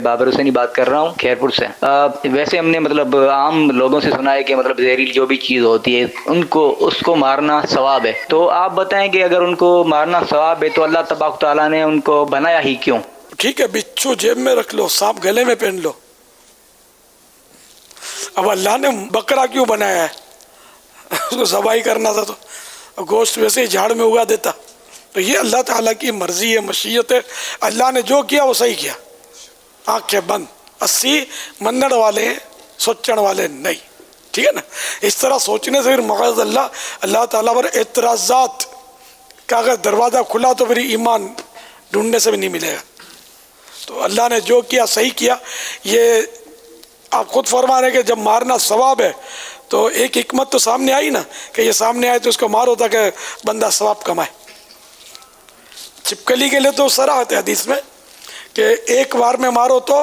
بابر حسینی بات کر رہا ہوں خیرپور سے۔ ویسے ہم نے مطلب عام لوگوں سے سنا ہے کہ مطلب زہریلی جو بھی چیز ہوتی ہے اس کو مارنا ثواب ہے، تو آپ بتائیں کہ اگر ان کو مارنا ثواب ہے تو اللہ تبارک تعالیٰ نے ان کو بنایا ہی کیوں؟ ٹھیک ہے، بچھو جیب میں رکھ لو، سانپ گلے میں پہن لو، اب اللہ نے بکرا کیوں بنایا ہے؟ اس کو ذبح کرنا تھا تو گوشت ویسے ہی جھاڑ میں اگا دیتا۔ تو یہ اللہ تعالیٰ کی مرضی ہے، مشیت ہے، اللہ نے جو کیا وہ صحیح کیا۔ آنکھیں بند، 80 منڈ والے ہیں، سوچن والے نہیں، ٹھیک ہے نا؟ اس طرح سوچنے سے پھر معاذ اللہ تعالیٰ پر اعتراضات کا اگر دروازہ کھلا تو پھر ایمان ڈھونڈنے سے بھی نہیں ملے گا۔ تو اللہ نے جو کیا صحیح کیا۔ یہ آپ خود فرما رہے ہیں کہ جب مارنا ثواب ہے تو ایک حکمت تو سامنے آئی نا کہ یہ سامنے آئے تو اس کو مارو تاکہ بندہ ثواب کمائے۔ چھپکلی کے لیے تو صراحت ہے حدیث میں کہ ایک وار میں مارو تو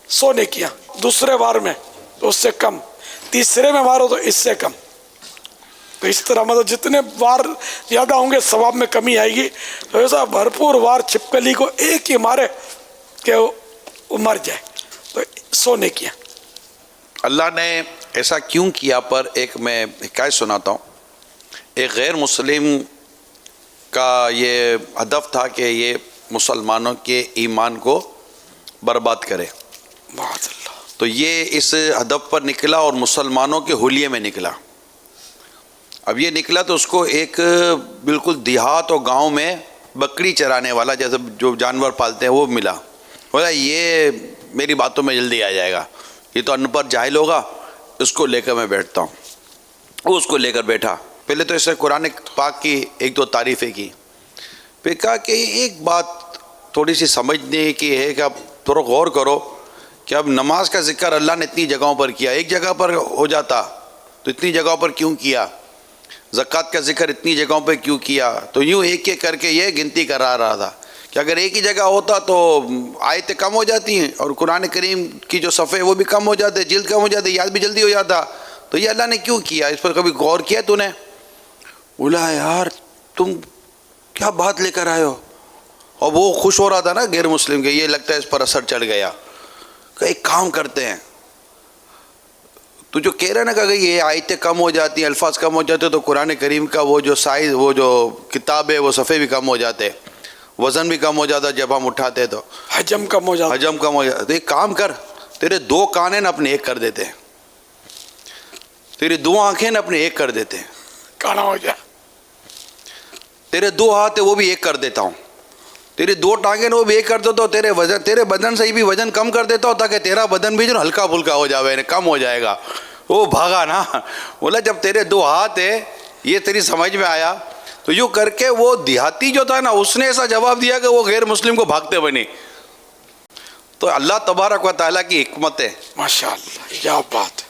100 نیکیاں، دوسرے وار میں تو اس سے کم، تیسرے میں مارو تو اس سے کم۔ تو اس طرح مطلب جتنے وار زیادہ ہوں گے ثواب میں کمی آئے گی۔ تو ایسا بھرپور وار چھپکلی کو ایک ہی مارے کہ وہ مر جائے تو 100 نیکیاں۔ اللہ نے ایسا کیوں کیا پر ایک میں حکایت سناتا ہوں۔ ایک غیر مسلم کا یہ ہدف تھا کہ یہ مسلمانوں کے ایمان کو برباد کرے، معاذ اللہ۔ تو یہ اس ہدف پر نکلا اور مسلمانوں کے حلیے میں نکلا۔ اب یہ نکلا تو اس کو ایک بالکل دیہات اور گاؤں میں بکری چرانے والا جیسے جو جانور پالتے ہیں وہ ملا۔ بولا یہ میری باتوں میں جلدی آ جائے گا، یہ تو ان پڑھ جاہل ہوگا، اس کو لے کر میں بیٹھتا ہوں۔ وہ اس کو لے کر بیٹھا، پہلے تو اس نے قرآن پاک کی ایک دو تعریفیں کی، پھر کہا کہ ایک بات تھوڑی سی سمجھنے کی ہے کہ اب تھوڑا غور کرو کہ اب نماز کا ذکر اللہ نے اتنی جگہوں پر کیا، ایک جگہ پر ہو جاتا تو اتنی جگہوں پر کیوں کیا؟ زکوٰۃ کا ذکر اتنی جگہوں پہ کیوں کیا؟ تو یوں ایک ایک کر کے یہ گنتی کرا رہا تھا کہ اگر ایک ہی جگہ ہوتا تو آیتیں کم ہو جاتی ہیں اور قرآن کریم کی جو صفحے وہ بھی کم ہو جاتے، جلد کم ہو جاتے، یاد بھی جلدی ہو جاتا۔ تو یہ اللہ نے کیوں کیا؟ اس پر کبھی غور کیا تو نے؟ بولا یار تم کیا بات لے کر آئے ہو؟ اور وہ خوش ہو رہا تھا نا غیر مسلم کے، یہ لگتا ہے اس پر اثر چڑھ گیا کہ ایک کام کرتے ہیں، تو جو کہہ رہا ہے نا کہ یہ آیتیں کم ہو جاتی ہیں، الفاظ کم ہو جاتے تو قرآن کریم کا وہ جو سائز، وہ جو کتاب ہے وہ صفحے بھی کم ہو جاتے، وزن بھی کم ہو جاتا جب ہم اٹھاتے تو حجم کم ہو جاتا۔ تو ایک کام کر، تیرے 2 کان ہیں نا اپنے ایک کر دیتے ہیں، تیری 2 آنکھیں نا اپنے ایک کر دیتے ہیں، کانا ہو جائے، تیرے 2 ہاتھ وہ بھی ایک کر دیتا ہوں، تیری 2 ٹانگیں وہ بھی ایک کر دیتا ہوں، تیرے بدن سے ہی بھی وزن کم کر دیتا ہوں تاکہ تیرا بدن بھی جو ہلکا پھلکا ہو جائے، کم ہو جائے گا۔ وہ بھاگا نا، بولا جب تیرے 2 ہاتھ ہے یہ تیری سمجھ میں آیا۔ تو یوں کر کے وہ دیہاتی جو تھا نا اس نے ایسا جواب دیا کہ وہ غیر مسلم کو بھاگتے بنے۔ تو اللہ تبارک و تعالیٰ کی حکمت ہے۔ ماشاء اللہ، کیا بات ہے۔